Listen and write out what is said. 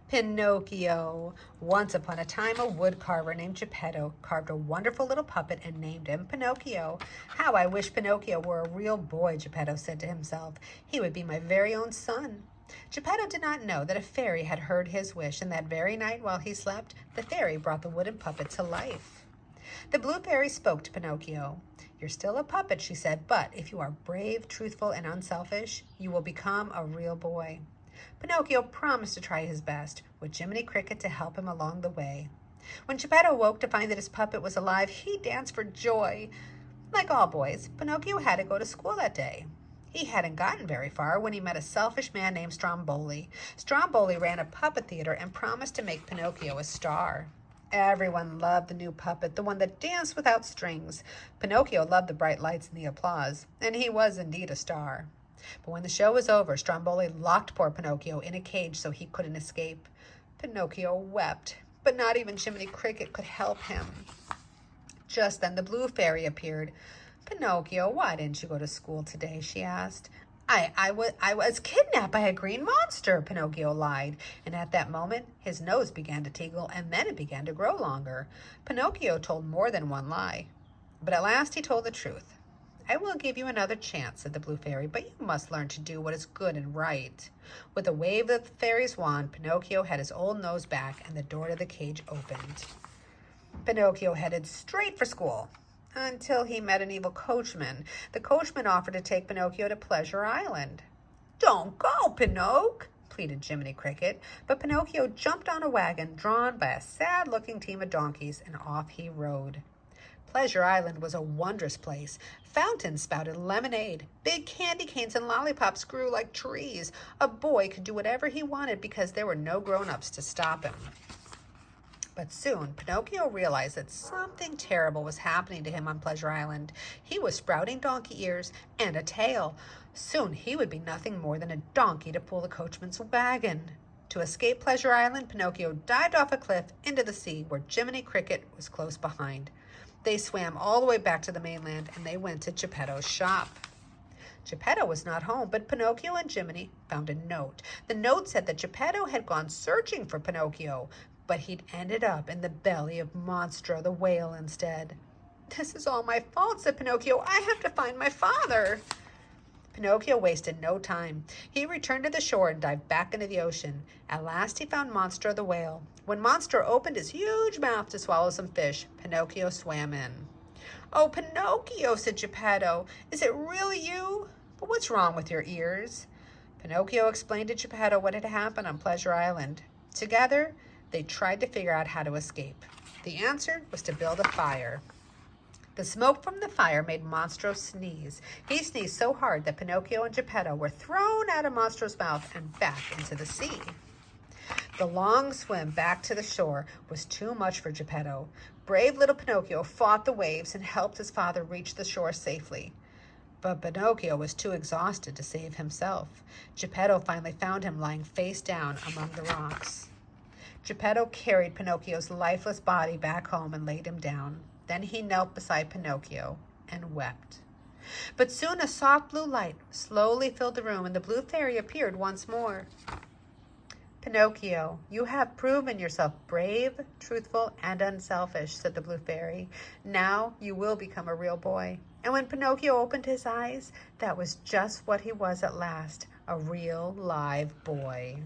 Pinocchio. Once upon a time, a woodcarver named Geppetto carved a wonderful little puppet and named him Pinocchio. How I wish Pinocchio were a real boy, Geppetto said to himself. He would be my very own son. Geppetto did not know that a fairy had heard his wish, and that very night while he slept, the fairy brought the wooden puppet to life. The blue fairy spoke to Pinocchio. You're still a puppet, she said, but if you are brave, truthful, and unselfish, you will become a real boy. Pinocchio promised to try his best, with Jiminy Cricket to help him along the way. When Geppetto woke to find that his puppet was alive, he danced for joy. Like all boys, Pinocchio had to go to school that day. He hadn't gotten very far when he met a selfish man named Stromboli. Stromboli ran a puppet theater and promised to make Pinocchio a star. Everyone loved the new puppet, the one that danced without strings. Pinocchio loved the bright lights and the applause, and he was indeed a star. But when the show was over, Stromboli locked poor Pinocchio in a cage so he couldn't escape. Pinocchio wept, but not even Jiminy Cricket could help him. Just then the blue fairy appeared. Pinocchio, why didn't you go to school today? She asked. I was kidnapped by a green monster, Pinocchio lied, and at that moment his nose began to tingle and then it began to grow longer. Pinocchio told more than one lie, but at last he told the truth. I will give you another chance, said the blue fairy, but you must learn to do what is good and right. With a wave of the fairy's wand, Pinocchio had his old nose back and the door to the cage opened. Pinocchio headed straight for school until he met an evil coachman. The coachman offered to take Pinocchio to Pleasure Island. Don't go, Pinocchio, pleaded Jiminy Cricket, but Pinocchio jumped on a wagon drawn by a sad-looking team of donkeys, and off he rode. Pleasure Island was a wondrous place. Fountains spouted lemonade. Big candy canes and lollipops grew like trees. A boy could do whatever he wanted because there were no grown-ups to stop him. But soon, Pinocchio realized that something terrible was happening to him on Pleasure Island. He was sprouting donkey ears and a tail. Soon he would be nothing more than a donkey to pull the coachman's wagon. To escape Pleasure Island, Pinocchio dived off a cliff into the sea where Jiminy Cricket was close behind. They swam all the way back to the mainland and they went to Geppetto's shop. Geppetto was not home, but Pinocchio and Jiminy found a note. The note said that Geppetto had gone searching for Pinocchio, but he'd ended up in the belly of Monstro the whale instead. This is all my fault, said Pinocchio. I have to find my father. Pinocchio wasted no time. He returned to the shore and dived back into the ocean. At last he found Monstro the whale. When Monstro opened his huge mouth to swallow some fish, Pinocchio swam in. Oh, Pinocchio, said Geppetto, is it really you? But what's wrong with your ears? Pinocchio explained to Geppetto what had happened on Pleasure Island. Together, they tried to figure out how to escape. The answer was to build a fire. The smoke from the fire made Monstro sneeze. He sneezed so hard that Pinocchio and Geppetto were thrown out of Monstro's mouth and back into the sea. The long swim back to the shore was too much for Geppetto. Brave little Pinocchio fought the waves and helped his father reach the shore safely. But Pinocchio was too exhausted to save himself. Geppetto finally found him lying face down among the rocks. Geppetto carried Pinocchio's lifeless body back home and laid him down. Then he knelt beside Pinocchio and wept. But soon a soft blue light slowly filled the room and the blue fairy appeared once more. Pinocchio, you have proven yourself brave, truthful, and unselfish, said the blue fairy. Now you will become a real boy. And when Pinocchio opened his eyes, that was just what he was at last, a real live boy.